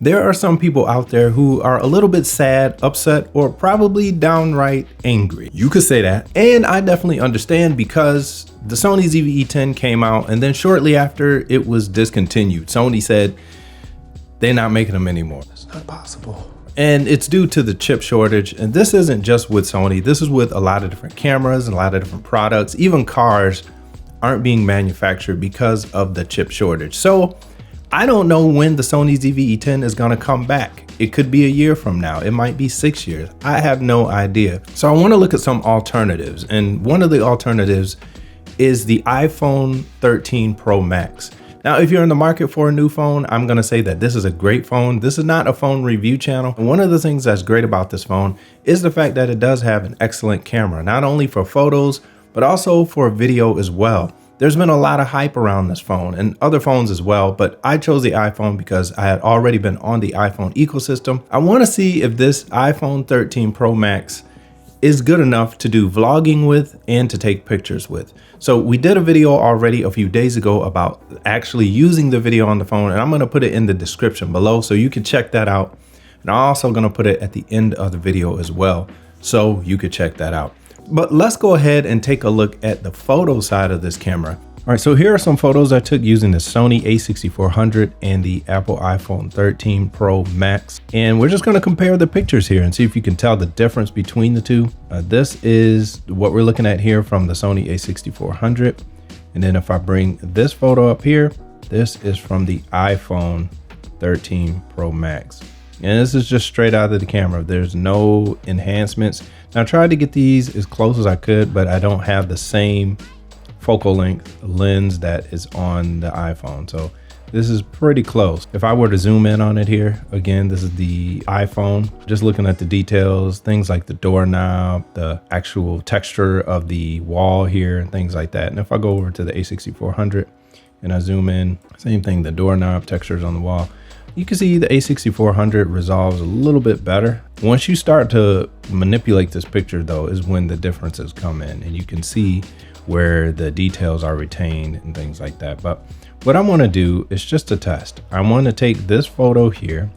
There are some people out there who are a little bit sad, upset, or probably downright angry. You could say that. And I definitely understand, because the Sony ZV E10 came out and then shortly after it was discontinued. Sony said they're not making them anymore. It's not possible. And it's due to the chip shortage. And this isn't just with Sony. This is with a lot of different cameras and a lot of different products. Even cars aren't being manufactured because of the chip shortage. So I don't know when the Sony ZV E10 is gonna come back. It could be a year from now. It might be 6 years. I have no idea. So I wanna look at some alternatives. And one of the alternatives is the iPhone 13 Pro Max. Now, if you're in the market for a new phone, I'm gonna say that this is a great phone. This is not a phone review channel. And one of the things that's great about this phone is the fact that it does have an excellent camera, not only for photos, but also for video as well. There's been a lot of hype around this phone and other phones as well, but I chose the iPhone because I had already been on the iPhone ecosystem. I wanna see if this iPhone 13 Pro Max is good enough to do vlogging with and to take pictures with. So we did a video already a few days ago about actually using the video on the phone, and I'm gonna put it in the description below so you can check that out. And I'm also gonna put it at the end of the video as well, so you could check that out. But let's go ahead and take a look at the photo side of this camera. All right, so here are some photos I took using the Sony A6400 and the Apple iPhone 13 Pro Max. And we're just gonna compare the pictures here and see if you can tell the difference between the two. This is what we're looking at here from the Sony A6400. And then if I bring this photo up here, this is from the iPhone 13 Pro Max. And this is just straight out of the camera. There's no enhancements. Now, I tried to get these as close as I could, but I don't have the same focal length lens that is on the iPhone. So this is pretty close. If I were to zoom in on it here, again, this is the iPhone. Just looking at the details, things like the doorknob, the actual texture of the wall here and things like that. And if I go over to the A6400 and I zoom in, same thing, the doorknob textures on the wall. You can see the A6400 resolves a little bit better. Once you start to manipulate this picture though, is when the differences come in and you can see where the details are retained and things like that. But what I wanna do is just a test. I wanna take this photo here.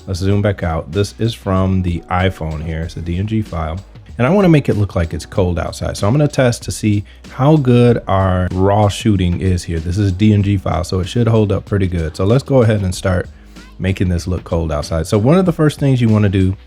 Let's zoom back out. This is from the iPhone here. It's a DNG file. And I wanna make it look like it's cold outside. So I'm gonna test to see how good our raw shooting is here. This is a DNG file, so it should hold up pretty good. So let's go ahead and start making this look cold outside. So one of the first things you want to do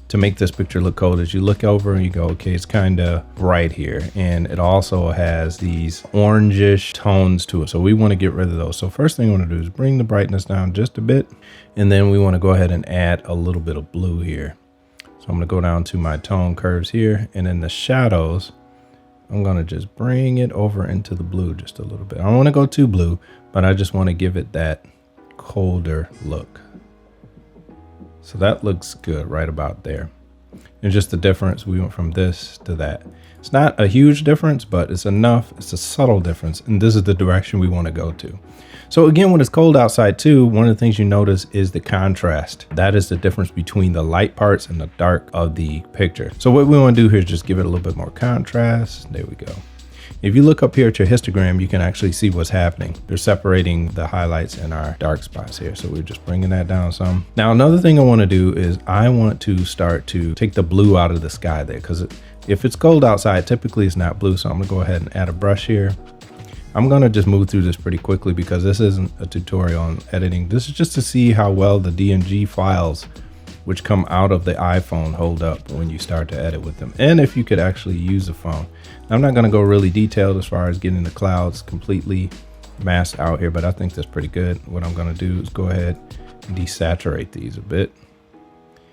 to make this picture look cold is you look over and you go, okay, it's kind of bright here. And it also has these orangish tones to it. So we want to get rid of those. So first thing I want to do is bring the brightness down just a bit. And then we want to go ahead and add a little bit of blue here. So I'm going to go down to my tone curves here. And in the shadows, I'm going to just bring it over into the blue just a little bit. I don't want to go too blue, but I just want to give it that colder look. So that looks good right about there. And just the difference, we went from this to that. It's not a huge difference, but it's enough. It's a subtle difference. And this is the direction we want to go to. So again, when it's cold outside too, one of the things you notice is the contrast. That is the difference between the light parts and the dark of the picture. So what we want to do here is just give it a little bit more contrast. There we go. If you look up here at your histogram, you can actually see what's happening. They're separating the highlights and our dark spots here. So we're just bringing that down some. Now, another thing I want to do is I want to start to take the blue out of the sky there, because if it's cold outside, typically it's not blue. So I'm gonna go ahead and add a brush here. I'm gonna just move through this pretty quickly because this isn't a tutorial on editing. This is just to see how well the DNG files which come out of the iPhone hold up when you start to edit with them, and if you could actually use the phone. I'm not gonna go really detailed as far as getting the clouds completely masked out here, but I think that's pretty good. What I'm gonna do is go ahead and desaturate these a bit.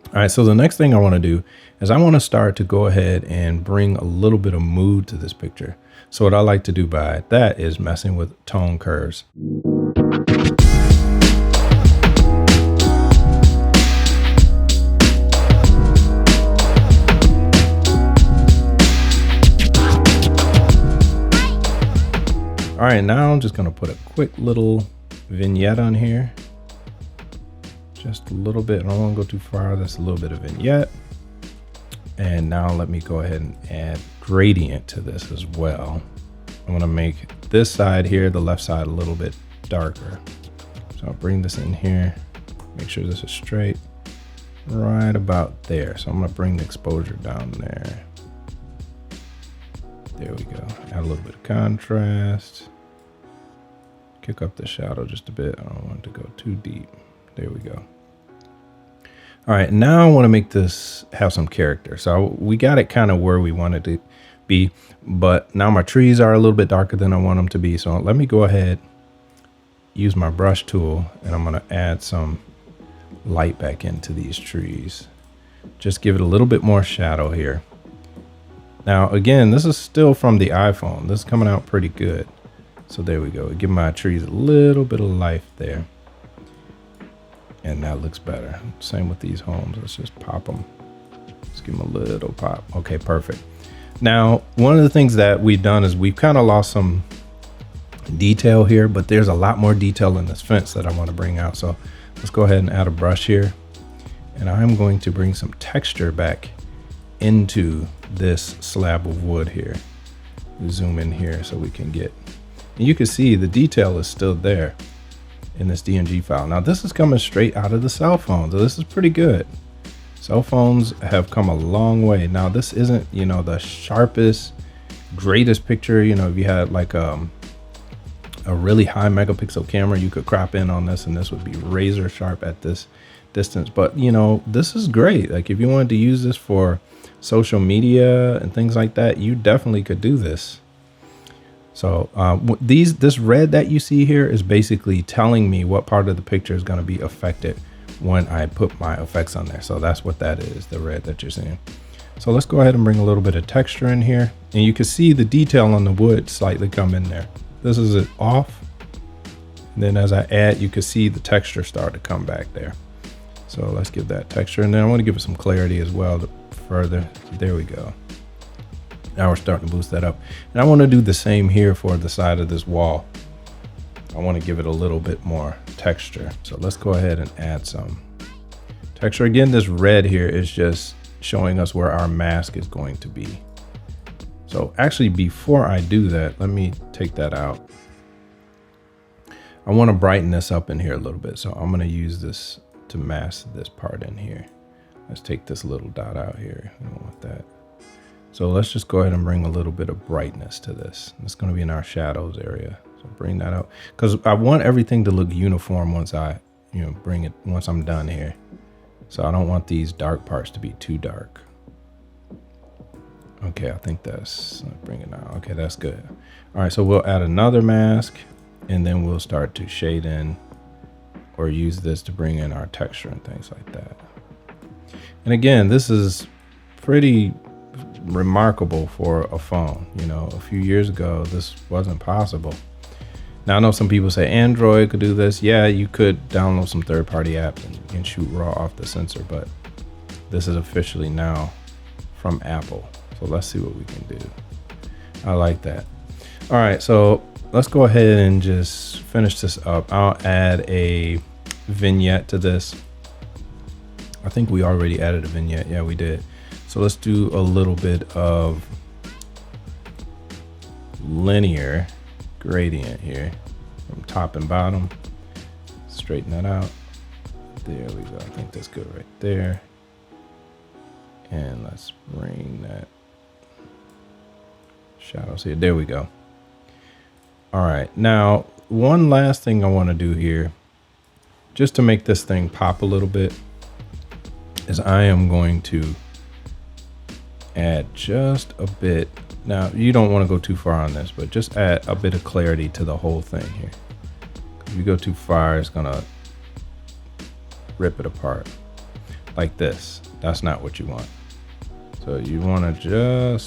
All right, so the next thing I wanna do is I wanna start to go ahead and bring a little bit of mood to this picture. So what I like to do by that is messing with tone curves. All right, now I'm just gonna put a quick little vignette on here. Just a little bit, I don't wanna go too far, that's a little bit of vignette. And now let me go ahead and add gradient to this as well. I'm gonna make this side here, the left side, a little bit darker. So I'll bring this in here Make sure this is straight, right about there. So I'm gonna bring the exposure down there. There we go. Add a little bit of contrast. Kick up the shadow just a bit. I don't want it to go too deep. There we go. All right, now I want to make this have some character. So we got it kind of where we want it to be, but now my trees are a little bit darker than I want them to be. So let me go ahead, use my brush tool, and I'm going to add some light back into these trees. Just give it a little bit more shadow here. Now, again, this is still from the iPhone. This is coming out pretty good. So there we go. Give my trees a little bit of life there. And that looks better. Same with these homes. Let's just pop them. Let's give them a little pop. Okay, perfect. Now, one of the things that we've done is we've kind of lost some detail here, but there's a lot more detail in this fence that I want to bring out. So let's go ahead and add a brush here. And I'm going to bring some texture back into this slab of wood here. Zoom in here so we can get, and you can see the detail is still there in this DNG file. Now this is coming straight out of the cell phone, so this is pretty good. Cell phones have come a long way. Now this isn't, you know, the sharpest, greatest picture. You know, if you had like a really high megapixel camera, you could crop in on this and this would be razor sharp at this distance. But you know, this is great. Like if you wanted to use this for social media and things like that, you definitely could do this. So this red that you see here is basically telling me what part of the picture is going to be affected when I put my effects on there. So that's what that is, the red that you're seeing. So let's go ahead and bring a little bit of texture in here, and you can see the detail on the wood slightly come in there. This is it off, and then as I add, you can see the texture start to come back there. So let's give that texture, and then I want to give it some clarity as well to further. There we go. Now we're starting to boost that up. And I want to do the same here for the side of this wall. I want to give it a little bit more texture. So let's go ahead and add some texture. Again, this red here is just showing us where our mask is going to be. So actually, before I do that, let me take that out. I want to brighten this up in here a little bit. So I'm going to use this to mask this part in here. Let's take this little dot out here. I don't want that. So let's just go ahead and bring a little bit of brightness to this. It's going to be in our shadows area. So bring that out because I want everything to look uniform once I, bring it, once I'm done here. So I don't want these dark parts to be too dark. Okay, I think that's, bring it out. Okay, that's good. All right, so we'll add another mask and then we'll start to shade in or use this to bring in our texture and things like that. And again, this is pretty remarkable for a phone. You know, a few years ago, this wasn't possible. Now I know some people say Android could do this. Yeah, you could download some third-party apps and shoot raw off the sensor, but this is officially now from Apple. So let's see what we can do. I like that. All right, so let's go ahead and just finish this up. I'll add a vignette to this. I think we already added a vignette. Yeah, we did. So let's do a little bit of linear gradient here from top and bottom. Straighten that out. There we go. I think that's good right there. And let's bring that shadows here. There we go. All right. Now, one last thing I want to do here, just to make this thing pop a little bit, is I am going to add just a bit. Now you don't want to go too far on this, but just add a bit of clarity to the whole thing here. If you go too far, it's gonna rip it apart like this. That's not what you want. So you want to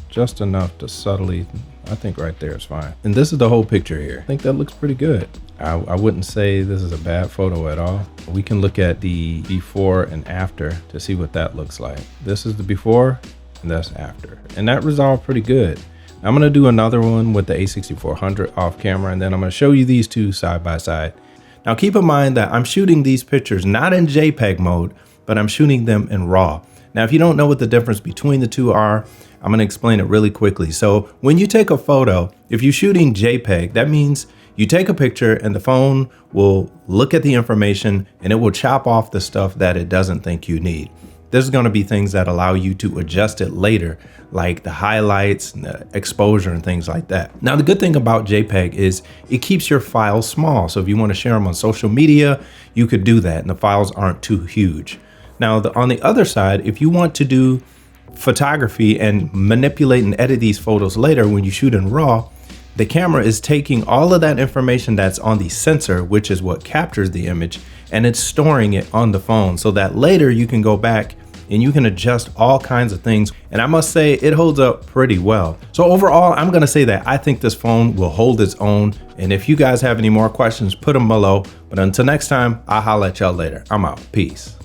just enough to subtly, I think right there is fine. And this is the whole picture here. I think that looks pretty good. I wouldn't say this is a bad photo at all. We can look at the before and after to see what that looks like. This is the before and that's after. And that resolved pretty good. I'm gonna do another one with the A6400 off camera, and then I'm gonna show you these two side by side. Now keep in mind that I'm shooting these pictures not in JPEG mode, but I'm shooting them in RAW. Now, if you don't know what the difference between the two are, I'm gonna explain it really quickly. So when you take a photo, if you're shooting JPEG, that means You take a picture and the phone will look at the information and it will chop off the stuff that it doesn't think you need. There's going to be things that allow you to adjust it later, like the highlights and the exposure and things like that. Now, the good thing about JPEG is it keeps your files small. So if you want to share them on social media, you could do that and the files aren't too huge. Now, on the other side, if you want to do photography and manipulate and edit these photos later when you shoot in RAW, the camera is taking all of that information that's on the sensor, which is what captures the image, and it's storing it on the phone so that later you can go back and you can adjust all kinds of things. And I must say it holds up pretty well. So overall, I'm gonna say that I think this phone will hold its own. And if you guys have any more questions, put them below. But until next time, I'll holla at y'all later. I'm out. Peace.